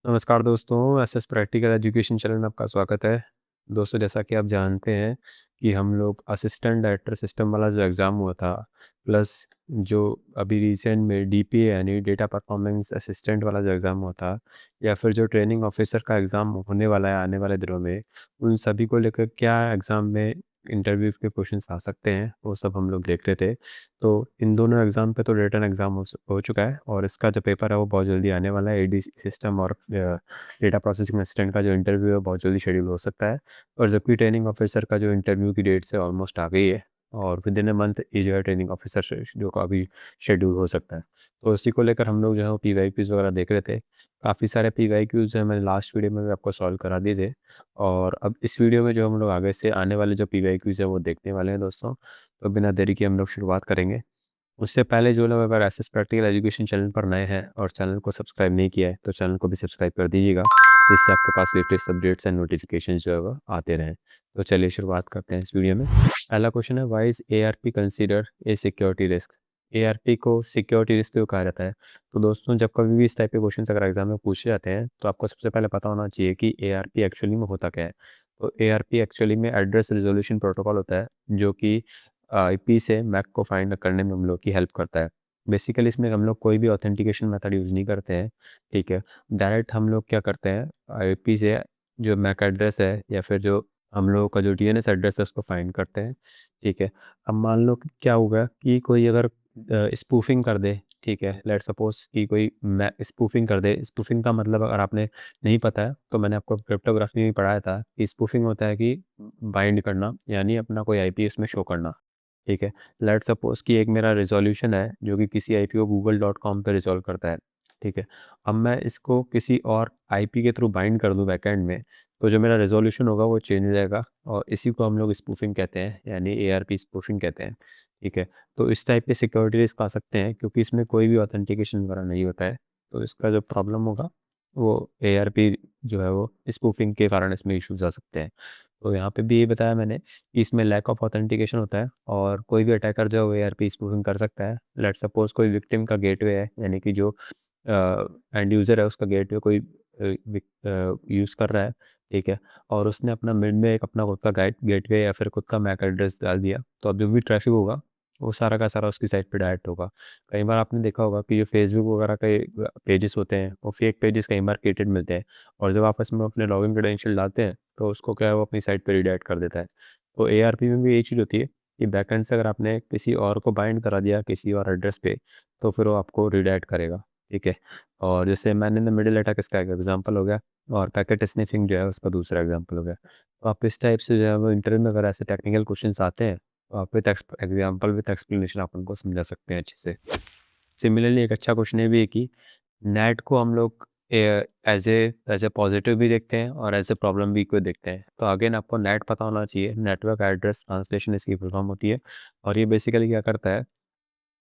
नमस्कार दोस्तों, SS practical education channel में आपका स्वागत है। दोस्तों, जैसा कि आप जानते हैं कि हम लोग असिस्टेंट डायरेक्टर सिस्टम वाला जो एग्ज़ाम हुआ था, प्लस जो अभी रिसेंट में डीपीए यानी डेटा परफॉर्मेंस असिस्टेंट वाला जो एग्ज़ाम हुआ था, या फिर जो ट्रेनिंग ऑफिसर का एग्ज़ाम होने वाला है आने वाले दिनों में, उन सभी को लेकर क्या एग्ज़ाम में इंटरव्यूज़ के क्वेश्चंस आ सकते हैं, वो सब हम लोग देख रहे थे। तो इन दोनों एग्ज़ाम पे तो रिटन एग्ज़ाम हो चुका है और इसका जो पेपर है वो बहुत जल्दी आने वाला है। एडीसी सिस्टम और डेटा प्रोसेसिंग असिस्टेंट का जो इंटरव्यू है बहुत जल्दी शेड्यूल हो सकता है। और जबकि ट्रेनिंग ऑफिसर का जो इंटरव्यू की डेट्स है ऑलमोस्ट आ गई है और विद इन अ मंथ ये जो है ट्रेनिंग ऑफिसर जो का अभी शेड्यूल हो सकता है। तो इसी को लेकर हम लोग जो है वो पीवाईक्यूज़ वगैरह देख रहे थे। काफ़ी सारे पीवाईक्यूज़ जो है मैंने लास्ट वीडियो में भी आपको सॉल्व करा दिए थे और अब इस वीडियो में जो हम लोग आगे से आने वाले जो पीवाईक्यूज़ है वो देखने वाले हैं दोस्तों। तो बिना देरी के हम लोग शुरुआत करेंगे। उससे पहले जो लोग अगर एसएस प्रैक्टिकल एजुकेशन चैनल पर नए हैं और चैनल को सब्सक्राइब नहीं किया है तो चैनल को भी सब्सक्राइब कर दीजिएगा, जिससे आपके पास लेटेस्ट अपडेट्स एंड नोटिफिकेशंस जो है वो आते रहें। तो चलिए शुरुआत करते हैं इस वीडियो में। पहला क्वेश्चन है, why is ARP consider a security risk? ARP को सिक्योरिटी रिस्क क्यों कहा जाता है? तो दोस्तों, जब कभी भी इस टाइप के क्वेश्चन अगर एग्जाम में पूछे जाते हैं तो आपको सबसे पहले पता होना चाहिए कि एआरपी एक्चुअली में होता क्या है। तो एआरपी एक्चुअली में एड्रेस रिजोल्यूशन प्रोटोकॉल होता है, जो कि आईपी से मैक को फाइंड करने में हम लोग की हेल्प करता है। बेसिकली इसमें हम लोग कोई भी ऑथेंटिकेशन मेथड यूज़ नहीं करते हैं, ठीक है। डायरेक्ट हम लोग क्या करते हैं, आईपी से जो मैक एड्रेस है या फिर जो हम लोगों का जो डीएनएस एड्रेस है उसको फाइंड करते हैं, ठीक है। अब मान लो कि क्या होगा कि कोई अगर स्पूफिंग कर दे, ठीक है। लेट्स सपोज कि कोई मै स्पूफिंग कर दे। स्पूफिंग का मतलब अगर आपने नहीं पता है तो मैंने आपको क्रिप्टोग्राफी में पढ़ाया था कि स्पूफिंग होता है कि बाइंड करना, यानी अपना कोई आईपी इसमें शो करना, ठीक है। लेट्स सपोज़ कि एक मेरा रिज़ॉल्यूशन है जो कि किसी आईपी को गूगल.com पे रिज़ॉल्व करता है, ठीक है। अब मैं इसको किसी और आईपी के थ्रू बाइंड कर दूँ बैकएंड में, तो जो मेरा रिज़ॉल्यूशन होगा वो चेंज हो जाएगा और इसी को हम लोग स्पूफिंग कहते हैं, यानी एआरपी स्पूफिंग कहते हैं, ठीक है। तो इस टाइप के सिक्योरिटी रिस्क आ सकते हैं क्योंकि इसमें कोई भी ऑथेंटिकेशन वगैरह नहीं होता है। तो इसका जो प्रॉब्लम होगा वो एआरपी जो है वो स्पूफिंग के कारण इसमें इश्यूज़ आ सकते हैं। तो यहाँ पे भी ये बताया मैंने कि इसमें लैक ऑफ ऑथेंटिकेशन होता है और कोई भी अटैकर जो है वो एआरपी स्पूफिंग कर सकता है। लेट्स सपोज़ कोई विक्टिम का गेटवे है, यानी कि जो एंड यूज़र है उसका गेटवे कोई यूज़ कर रहा है, ठीक है। और उसने अपना मिड में एक अपना खुद का गेटवे या फिर खुद का मैक एड्रेस डाल दिया, तो अब जो भी ट्रैफिक होगा वो सारा का सारा उसकी साइट पे डायरेक्ट होगा। कई बार आपने देखा होगा कि जो फेसबुक वगैरह के पेजेस होते हैं वो फेक पेजेस कई बार क्रिएटेड मिलते हैं और जब आप इसमें अपने लॉगिन क्रेडेंशियल डालते हैं तो उसको क्या है वो अपनी साइट पे रिडायरेक्ट कर देता है। तो एआरपी में भी यही चीज़ होती है कि बैकएंड से अगर आपने किसी और को बाइंड करा दिया किसी और एड्रेस पे, तो फिर वो आपको रिडायरेक्ट करेगा, ठीक है। और जैसे man in the middle attack इसका एक एग्जांपल हो गया और पैकेट स्निफिंग जो है उसका दूसरा एग्जांपल हो गया। तो आप इस टाइप से जो है वो इंटरव्यू में अगर ऐसे टेक्निकल क्वेश्चंस आते हैं तो आप विद एग्जांपल विद एक्सप्लेनेशन आप उनको समझा सकते हैं अच्छे से। सिमिलरली एक अच्छा क्वेश्चन ये भी है कि नेट को हम लोग एज ए पॉजिटिव भी देखते हैं और एज ए प्रॉब्लम भी को देखते हैं। तो अगेन आपको नेट पता होना चाहिए। नेटवर्क एड्रेस ट्रांसलेशन इसकी फुल फॉर्म होती है और ये बेसिकली क्या करता है,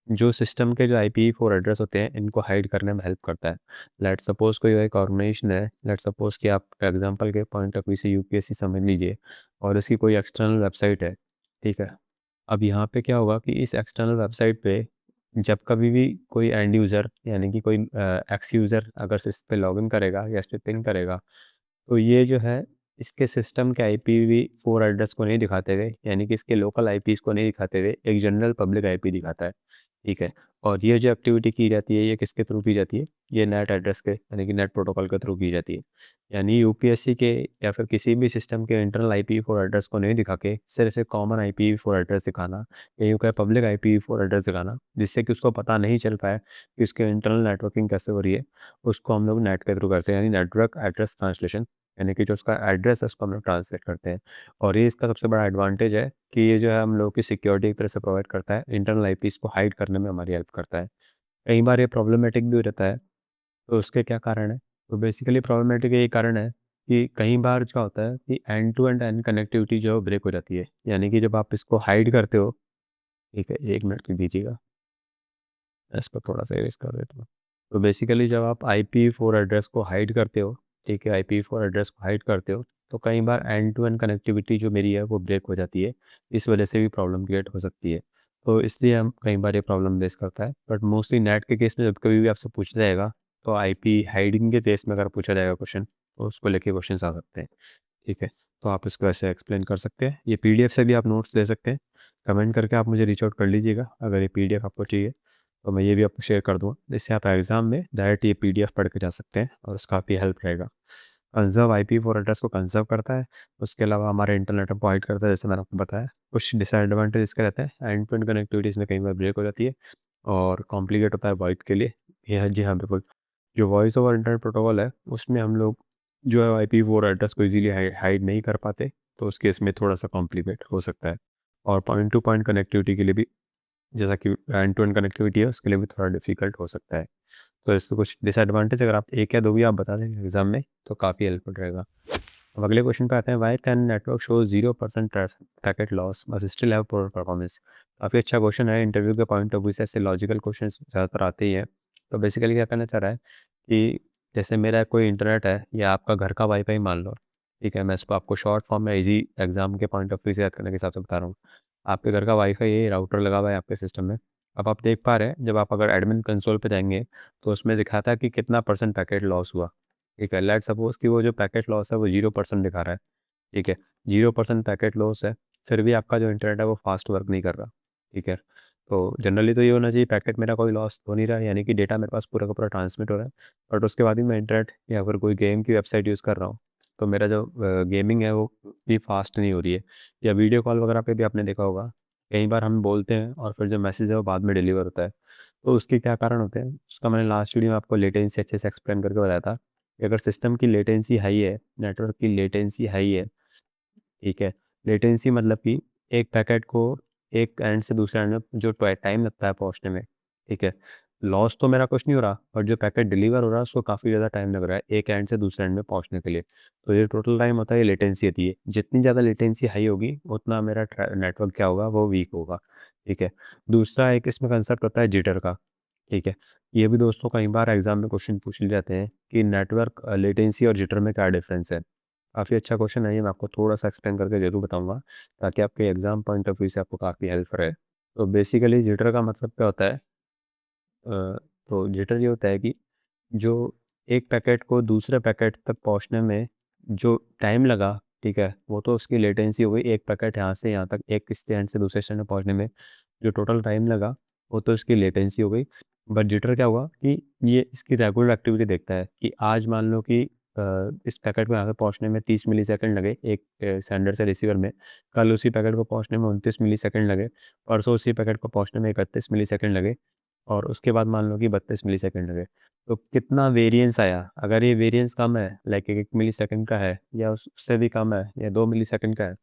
जो सिस्टम के जो IPv4 एड्रेस होते हैं इनको हाइड करने में हेल्प करता है। लेट्स सपोज कोई एक ऑर्गेनाइजेशन है, लेट्स सपोज कि आप एग्जांपल के पॉइंट ऑफ व्यू से यूपीएससी समझ लीजिए और उसकी कोई एक्सटर्नल वेबसाइट है, ठीक है। अब यहाँ पे क्या होगा कि इस एक्सटर्नल वेबसाइट पे जब कभी भी कोई एंड यूज़र यानी कि कोई एक्स यूज़र अगर इस पे लॉगिन करेगा या इस पे पिंग करेगा, तो ये जो है इसके सिस्टम के IPv4 एड्रेस को नहीं दिखाते हुए, यानी कि इसके लोकल आईपीज़ को नहीं दिखाते हुए एक जनरल पब्लिक आईपी दिखाता है, ठीक है। और ये जो एक्टिविटी की जाती है ये किसके थ्रू की जाती है, ये नेट एड्रेस के यानी कि नेट प्रोटोकॉल के थ्रू की जाती है। यानी यूपीएससी के या फिर किसी भी सिस्टम के इंटरनल IPv4 एड्रेस को नहीं दिखा के सिर्फ एक कॉमन IPv4 एड्रेस दिखाना या यूँ कहें पब्लिक IPv4 एड्रेस दिखाना, जिससे कि उसको पता नहीं चल पाए कि उसके इंटरनल नेटवर्किंग कैसे हो रही है, उसको हम लोग नेट के थ्रू करते हैं, यानी नेटवर्क एड्रेस ट्रांसलेशन, यानी कि जो उसका एड्रेस है उसको हम लोग ट्रांसलेट करते हैं। और ये इसका सबसे बड़ा एडवांटेज है कि ये जो है हम लोगों की सिक्योरिटी एक तरह से प्रोवाइड करता है, इंटरनल आईपीज़ को हाइड करने में हमारी हेल्प करता है। कई बार ये प्रॉब्लमेटिक भी रहता है, तो उसके क्या कारण है? तो बेसिकली प्रॉब्लमेटिक यही कारण है कि कई बार क्या होता है कि एंड टू एंड कनेक्टिविटी जो है ब्रेक हो जाती है। यानी कि जब आप इसको हाइड करते हो, ठीक है, 1 मिनट दीजिएगा, मैं इसको थोड़ा-सा इरेज़ कर देता हूँ। तो बेसिकली जब आप IPv4 एड्रेस को हाइड करते हो, ठीक है, IPv4 एड्रेस को हाइड करते हो, तो कई बार एंड टू एंड कनेक्टिविटी जो मेरी है वो ब्रेक हो जाती है। इस वजह से भी प्रॉब्लम क्रिएट हो सकती है। तो इसलिए हम कई बार ये प्रॉब्लम फेस करता है। बट मोस्टली नेट के केस में जब कभी भी आपसे पूछा जाएगा, तो आईपी हाइडिंग के केस में अगर पूछा जाएगा क्वेश्चन तो उसको लेके क्वेश्चन आ सकते हैं। ठीक है, तो आप इसको ऐसे एक्सप्लेन कर सकते हैं। ये पीडीएफ से भी आप नोट्स ले सकते हैं। कमेंट करके आप मुझे रीच आउट कर लीजिएगा अगर ये पीडीएफ आपको चाहिए, तो मैं ये भी आपको शेयर कर दूँगा, जिससे आप एग्ज़ाम में डायरेक्ट ये पीडीएफ पढ़ के जा सकते हैं और उसका काफ़ी हेल्प रहेगा। कंज़र्व आईपी4 एड्रेस को कंज़र्व करता है, उसके अलावा हमारे इंटरनेट में प्रोवाइड करता है, जैसे मैंने आपको बताया। कुछ डिसएडवांटेज इसके रहते हैं, एंड टू एंड कनेक्टिविटीज़ में कई बार ब्रेक हो जाती है और कॉम्प्लिकेट होता है वॉइड के लिए। ये है, जी हाँ, बिल्कुल। जो वॉइस ओवर इंटरनेट प्रोटोकॉल है, उसमें हम लोग जो है आईपी4 एड्रेस को ईज़िली हाइड नहीं कर पाते, तो उस केस में थोड़ा-सा कॉम्प्लिकेट हो सकता है। और पॉइंट टू पॉइंट कनेक्टिविटी के लिए भी, जैसा कि एंड टू एंड कनेक्टिविटी है, उसके लिए भी थोड़ा डिफ़िकल्ट हो सकता है। तो इसके कुछ डिसएडवांटेज अगर आप 1 या 2 भी आप बता देंगे एग्ज़ाम में, तो काफ़ी हेल्पफुल रहेगा। अब अगले क्वेश्चन पे आते हैं, why can network show 0% packet loss but still have poor performance. काफ़ी अच्छा क्वेश्चन है, इंटरव्यू के पॉइंट ऑफ व्यू से ऐसे लॉजिकल क्वेश्चंस ज़्यादातर आते ही हैं। तो बेसिकली क्या कहना चाह रहा है कि जैसे मेरा कोई इंटरनेट है या आपका घर का वाईफाई मान लो, ठीक है? मैं इसको आपको शॉर्ट फॉर्म में ईज़ी एग्ज़ाम के पॉइंट ऑफ व्यू से याद करने के हिसाब से बता रहा हूँ। आपके घर का वाईफाई है, राउटर लगा हुआ है आपके सिस्टम में। अब आप देख पा रहे हैं, जब आप अगर एडमिन कंसोल पे जाएँगे, तो उसमें दिखाता है कि कितना परसेंट पैकेट लॉस हुआ। ठीक है, लेट्स सपोज़ कि वो जो पैकेट लॉस है वो 0% दिखा रहा है। ठीक है, 0% पैकेट लॉस है, फिर भी आपका जो इंटरनेट है वो फ़ास्ट वर्क नहीं कर रहा। ठीक है, तो जनरली तो ये होना चाहिए पैकेट मेरा कोई लॉस हो नहीं रहा है, यानी कि डेटा मेरे पास पूरा का पूरा ट्रांसमिट हो रहा है। बट उसके बाद भी मैं इंटरनेट या फिर कोई गेम की वेबसाइट यूज़ कर रहा हूँ, तो मेरा जो गेमिंग है वो भी फ़ास्ट नहीं हो रही है। या वीडियो कॉल वगैरह पे भी आपने देखा होगा, कई बार हम बोलते हैं और फिर जो मैसेज है वो बाद में डिलीवर होता है। तो उसके क्या कारण होते हैं? उसका मैंने लास्ट वीडियो में आपको लेटेंसी अच्छे से एक्सप्लेन करके बताया था कि अगर सिस्टम की लेटेंसी हाई है, नेटवर्क की लेटेंसी हाई है, ठीक है। लेटेंसी मतलब कि एक पैकेट को एक एंड से दूसरे एंड में जो टाइम लगता है पहुँचने में, ठीक है। लॉस तो मेरा कुछ नहीं हो रहा, और जो पैकेट डिलीवर हो रहा है उसको काफ़ी ज़्यादा टाइम लग रहा है एक एंड से दूसरे एंड में पहुँचने के लिए। तो ये टोटल टाइम होता है, ये लेटेंसी होती है। जितनी ज़्यादा लेटेंसी हाई होगी उतना मेरा नेटवर्क क्या होगा, वो वीक होगा। ठीक है। दूसरा एक इसमें कंसेप्ट होता है जिटर का। ठीक है। ये भी दोस्तों कई बार एग्जाम में क्वेश्चन पूछ लिए जाते हैं कि नेटवर्क लेटेंसी और जिटर में क्या डिफरेंस है। काफ़ी अच्छा क्वेश्चन है ये, मैं आपको थोड़ा-सा एक्सप्लेन करके ज़रूर बताऊँगा, ताकि आपके एग्ज़ाम पॉइंट ऑफ व्यू से आपको काफ़ी हेल्प रहे। तो बेसिकली जिटर का मतलब क्या होता है? तो जिटर ये होता है कि जो एक पैकेट को दूसरे पैकेट तक पहुँचने में जो टाइम लगा, ठीक है? वो तो उसकी लेटेंसी हो गई, एक पैकेट यहाँ से यहाँ तक, एक स्टैंड से दूसरे स्टैंड में पहुँचने में जो टोटल टाइम लगा, वो तो इसकी लेटेंसी हो गई। बट जिटर क्या हुआ कि ये इसकी रेगुलर एक्टिविटी देखता है कि आज मान लो कि इस पैकेट को यहाँ पे पहुँचने में 30 मिलीसेकंड लगे एक सेंडर से रिसीवर में, कल उसी पैकेट को पहुँचने में 29 मिलीसेकंड लगे, परसों उसी पैकेट को पहुँचने में 31 मिलीसेकंड लगे, और उसके बाद मान लो कि 32 मिलीसेकंड लगे। तो कितना वेरिएंस आया? अगर ये वेरिएंस कम है, लाइक 1 मिलीसेकंड का है या उससे भी कम है या 2 मिलीसेकंड का है,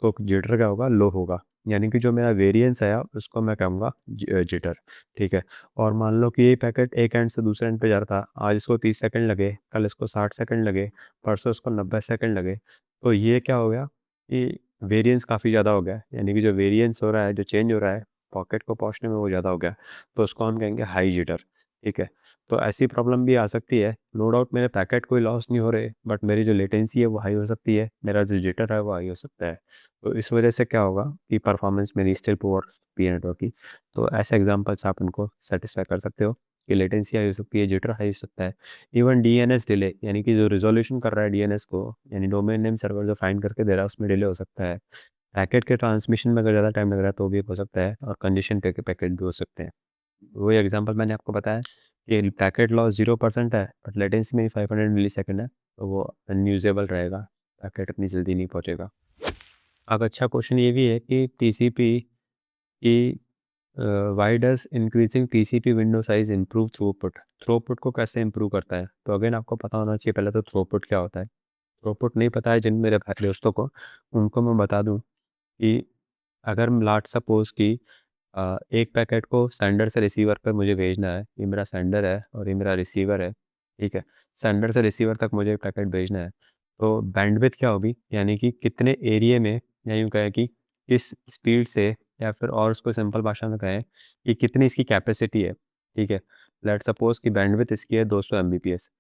तो जिटर क्या होगा? लो होगा। यानी कि जो मेरा वेरिएंस आया उसको मैं कहूँगा जिटर। ठीक है? और मान लो कि ये पैकेट एक एंड से दूसरे एंड पे जा रहा था, आज इसको 30 सेकंड लगे, कल इसको 60 सेकंड लगे, परसों इसको 90 सेकंड लगे। तो ये क्या हो गया कि वेरिएंस काफ़ी ज़्यादा हो गया। यानी कि जो वेरिएंस हो रहा है, जो चेंज हो रहा है, पॉकेट को पहुँचने में वो ज़्यादा हो गया। तो उसको हम कहेंगे हाई जिटर। ठीक है? तो ऐसी प्रॉब्लम भी आ सकती है। नो डाउट मेरे पैकेट कोई लॉस नहीं हो रहे, बट मेरी जो लेटेंसी है वो हाई हो सकती है, मेरा जो जिटर है वो हाई हो सकता है। तो इस वजह से क्या होगा कि परफॉर्मेंस मेरी स्टिल पुअर भी है नेटवर्क की। तो ऐसे एग्जांपल्स आप इनको सेटिस्फाई कर सकते हो कि लेटेंसी हाई हो सकती है, जिटर हाई हो सकता है। इवन डीएनएस डिले, यानी कि जो रिज़ॉल्यूशन कर रहा है डीएनएस को, यानी डोमेन नेम सर्वर जो फाइंड करके दे रहा है उसमें डिले हो सकता है। पैकेट के ट्रांसमिशन में अगर ज़्यादा टाइम लग रहा है तो भी हो सकता है, और कंडीशन पे के पैकेट भी हो सकते हैं। वही एग्जांपल मैंने आपको बताया कि पैकेट लॉस 0% है, बट लेटेंसी में 500 मिलीसेकंड है, तो वो अनयूजेबल रहेगा, पैकेट इतनी जल्दी नहीं पहुँचेगा। अब अच्छा क्वेश्चन ये भी है कि टीसीपी की why does increasing TCP window size improve throughput? Throughput को कैसे इम्प्रूव करता है? तो अगेन आपको पता होना चाहिए पहले तो थ्रूपुट क्या होता है। थ्रूपुट नहीं पता है जिन मेरे भाई दोस्तों को, उनको मैं बता दूँ कि अगर लाट सपोज़ कि एक पैकेट को सेंडर से रिसीवर पे मुझे भेजना है, ये मेरा सेंडर है और ये मेरा रिसीवर है, ठीक है? सेंडर से रिसीवर तक मुझे पैकेट भेजना है, तो बैंडविड्थ क्या होगी? यानी कि कितने एरिया में, या यूँ कहें कि किस स्पीड से, या फिर और उसको सिंपल भाषा में कहें कि कितनी इसकी कैपेसिटी है, ठीक है? लेट्स सपोज़ कि बैंडविड्थ इसकी है 200 एमबीपीएस,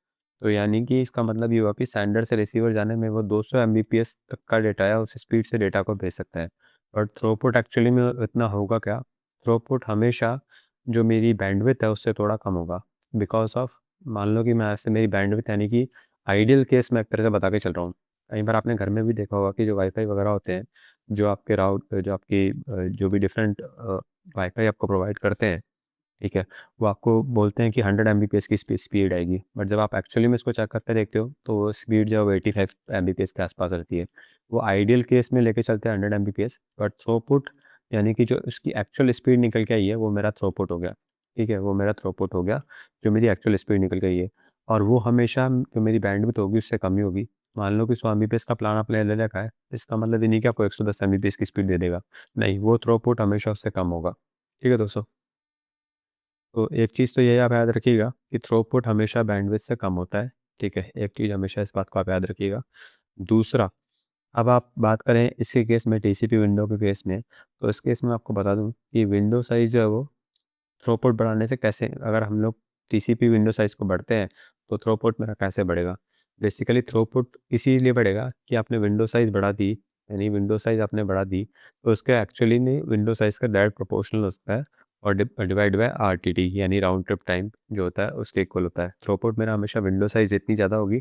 तो यानी कि इसका मतलब ये हुआ कि सेंडर से रिसीवर जाने में वो 200 एमबीपीएस तक का डेटा है, उस स्पीड से डेटा को भेज सकता है। और थ्रूपुट एक्चुअली में इतना होगा क्या? थ्रूपुट हमेशा जो मेरी बैंडविड्थ है उससे थोड़ा कम होगा, बिकॉज़ ऑफ मान लो कि मैं ऐसे मेरी बैंडविड्थ यानी कि आइडियल केस मैं एक तरह से बता के चल रहा हूँ। कई बार आपने घर में भी देखा होगा कि जो वाईफ़ाई वगैरह होते हैं, जो आपकी जो भी डिफरेंट वाईफ़ाई आपको प्रोवाइड करते हैं, ठीक है? वो आपको बोलते हैं कि 100 एमबीपीएस की स्पीड आएगी, बट जब आप एक्चुअली में इसको चेक करके देखते हो, तो वो स्पीड जो है वो 85 एमबीपीएस के आसपास रहती है। वो आइडियल केस में लेके चलते हैं 100 एमबीपीएस, बट थ्रूपुट यानी कि जो उसकी एक्चुअल स्पीड निकल के आई है, वो मेरा थ्रूपुट हो गया, ठीक है? वो मेरा थ्रूपुट हो गया, जो मेरी एक्चुअल स्पीड निकल के आई है, और वो हमेशा जो मेरी बैंडविड्थ होगी उससे कम ही होगी। मान लो कि 100 एमबीपीएस का प्लान आपने ले रखा है, इसका मतलब ये नहीं कि आपको 110 एमबीपीएस की स्पीड दे देगा। नहीं, वो थ्रूपुट हमेशा उससे कम होगा। ठीक है दोस्तों? तो एक चीज़ तो ये आप याद रखिएगा कि थ्रूपुट हमेशा बैंडविड्थ से कम होता है, ठीक है? एक चीज़ हमेशा इस बात को आप याद रखिएगा। दूसरा, अब आप बात करें इसके केस में टीसीपी विंडो के केस में, तो इस केस में आपको बता दूँ कि विंडो साइज़ जो है वो थ्रूपुट बढ़ाने से कैसे, अगर हम लोग टीसीपी विंडो साइज़ को बढ़ते हैं, तो थ्रूपुट मेरा कैसे बढ़ेगा? बेसिकली थ्रूपुट इसीलिए बढ़ेगा कि आपने विंडो साइज़ बढ़ा दी, यानी विंडो साइज़ आपने बढ़ा दी, तो उसका एक्चुअली में विंडो साइज़ का डायरेक्ट प्रोपोर्शनल होता है और डिवाइड बाय आरटीटी यानी राउंड ट्रिप टाइम जो होता है उसके इक्वल होता है। थ्रूपुट मेरा हमेशा विंडो साइज़ जितनी ज़्यादा होगी,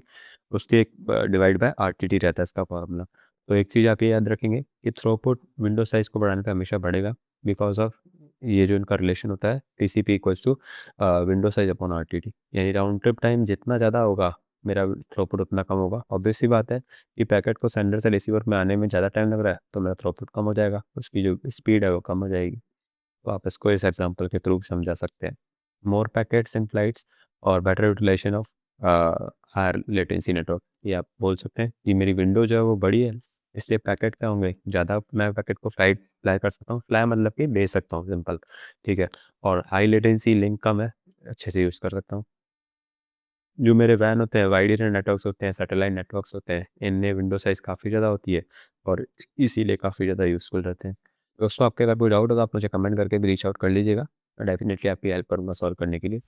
उसके डिवाइड बाय आरटीटी रहता है इसका फॉर्मूला। तो एक चीज़ आप ये याद रखेंगे कि थ्रूपुट विंडो साइज़ को बढ़ाने पे हमेशा बढ़ेगा, बिकॉज़ ऑफ ये जो इनका रिलेशन होता है TCP equals to window size upon RTT, यानी राउंड ट्रिप टाइम जितना ज़्यादा होगा, मेरा थ्रूपुट उतना कम होगा। ऑब्वियस सी बात है कि पैकेट को सेंडर से रिसीवर में आने में ज़्यादा टाइम लग रहा है, तो मेरा थ्रूपुट कम हो जाएगा, उसकी जो स्पीड है वो कम हो जाएगी। तो आप इसको इस एग्जांपल के थ्रू समझा सकते हैं। मोर पैकेट्स इन फ्लाइट्स और better utilisation of higher latency network, ये आप बोल सकते हैं कि मेरी विंडो जो है वो बड़ी है, इसलिए पैकेट क्या होंगे ज़्यादा, मैं पैकेट को फ्लाई कर सकता हूँ, फ्लाई मतलब कि भेज सकता हूँ, सिंपल, ठीक है? और हाई लेटेंसी लिंक कम है, अच्छे से यूज़ कर सकता हूँ। जो मेरे वैन होते हैं, वाइड एरिया नेटवर्क्स होते हैं, सैटेलाइट नेटवर्क्स होते हैं, इनमें विंडो साइज़ काफ़ी ज़्यादा होती है और इसीलिए काफ़ी ज़्यादा यूज़फुल रहते हैं। दोस्तों, आपके अगर कोई डाउट हो तो आप मुझे कमेंट करके भी रीच आउट कर लीजिएगा। मैं डेफ़िनिटली आपकी हेल्प करूँगा सॉल्व करने के लिए।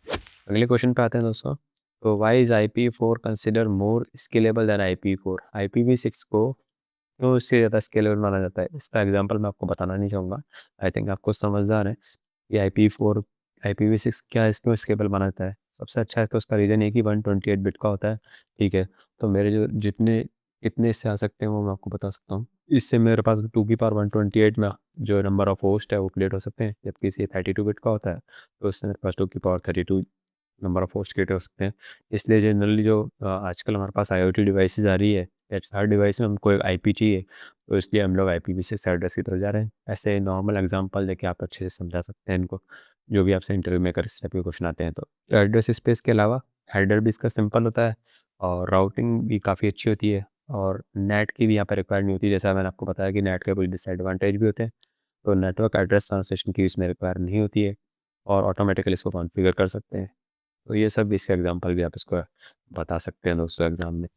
अगले क्वेश्चन पे आते हैं दोस्तों। तो why is IP four consider more scalable than IP four? आईपीवी6 को क्यों इससे ज़्यादा स्केलेबल माना जाता है? इसका एग्ज़ाम्पल मैं आपको बताना नहीं चाहूँगा। आई थिंक आपको समझदार है कि आईपी4 आईपीवी6 क्या इसक्यों स्केलेबल माना जाता है। सबसे अच्छा है तो उसका रीज़न ये है कि 128 बिट का होता है, ठीक है? तो मेरे जो जितने कितने इससे आ सकते हैं वो मैं आपको बता सकता हूँ। इससे मेरे पास 2 की पावर 128 में जो नंबर ऑफ होस्ट है वो क्रिएट हो सकते हैं, जबकि इसे 32 बिट का होता है, तो इससे मेरे पास 2 की power 32 number of host create हो सकते हैं। इसलिए जनरली जो आजकल हमारे पास आईओटी डिवाइसेज़ आ रही है, या हर डिवाइस में हमको एक आईपी चाहिए, तो इसलिए हम लोग आईपीवी6 एड्रेस की तरफ जा रहे हैं। ऐसे नॉर्मल एग्जांपल देके आप अच्छे से समझा सकते हैं इनको, जो भी आपसे इंटरव्यू में अगर इस टाइप के क्वेश्चन आते हैं तो। एड्रेस स्पेस के अलावा हेडर भी इसका सिंपल होता है और राउटिंग भी काफ़ी अच्छी होती है, और नेट की भी यहाँ पे रिक्वायर्ड नहीं होती। जैसा मैंने आपको बताया कि नेट के कुछ डिसएडवांटेज भी होते हैं, तो नेटवर्क एड्रेस ट्रांसलेशन की इसमें रिक्वायर नहीं होती है, और ऑटोमेटिकली इसको कॉन्फ़िगर कर सकते हैं। तो ये सब इसके एग्जांपल भी आप इसको बता सकते हैं दोस्तों एग्ज़ाम में।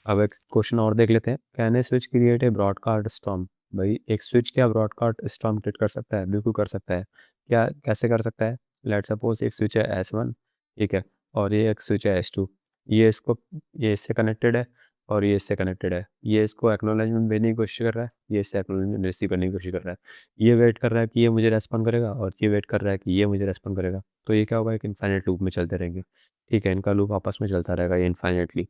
अब एक क्वेश्चन और देख लेते हैं। Can a switch create a broadcast storm? भाई, एक स्विच क्या ब्रॉडकास्ट स्टॉर्म क्रिएट कर सकता है? बिल्कुल कर सकता है। क्या कैसे कर सकता है? लेट्स सपोज़ एक स्विच है S1, ठीक है? और ये एक स्विच है S2। ये इसको ये इससे कनेक्टेड है और ये इससे कनेक्टेड है। ये इसको एक्नॉलेजमेंट देने की कोशिश कर रहा है, ये इससे एक्नॉलेजमेंट रिसीव करने की कोशिश कर रहा है। ये वेट कर रहा है कि ये मुझे रिस्पॉन्ड करेगा, और ये वेट कर रहा है कि ये मुझे रिस्पॉन्ड करेगा। तो ये क्या होगा, एक इनफाइनाइट लूप में चलते रहेंगे। ठीक है? इनका लूप आपस में चलता रहेगा ये इनफाइनाइटली।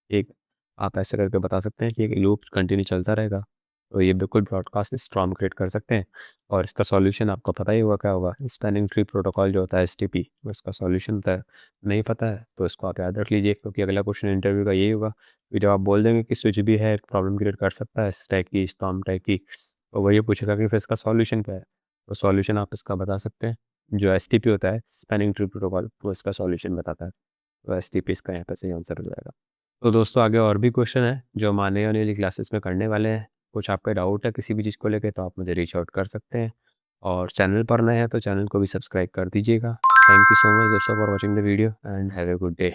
एक आप ऐसे करके बता सकते हैं कि एक लूप कंटिन्यू चलता रहेगा। तो ये बिल्कुल ब्रॉडकास्ट स्टॉर्म क्रिएट कर सकते हैं, और इसका सॉल्यूशन आपको पता ही होगा क्या होगा। स्पैनिंग ट्री प्रोटोकॉल जो होता है एसटीपी, वो इसका सॉल्यूशन होता है। नहीं पता है तो इसको आप याद रख लीजिए, क्योंकि अगला क्वेश्चन इंटरव्यू का यही होगा कि जब आप बोल देंगे कि स्विच भी है, प्रॉब्लम क्रिएट कर सकता है इस टाइप की, स्टॉर्म टाइप की, तो वो ये पूछेगा कि फिर इसका सॉल्यूशन क्या है। तो सॉल्यूशन आप इसका बता सकते हैं। जो एसटीपी होता है, स्पैनिंग ट्री प्रोटोकॉल, वो इसका सॉल्यूशन बताता है। तो एसटीपी इसका यहाँ पे सही आंसर हो जाएगा। तो दोस्तों, आगे और भी क्वेश्चन है जो हम आने वाली क्लासेस में करने वाले हैं। कुछ आपका डाउट है किसी भी चीज़ को लेके, तो आप मुझे रीच आउट कर सकते हैं, और चैनल पर नए हैं तो चैनल को भी सब्सक्राइब कर दीजिएगा। थैंक यू सो मच दोस्तों for watching the video, and have a good day.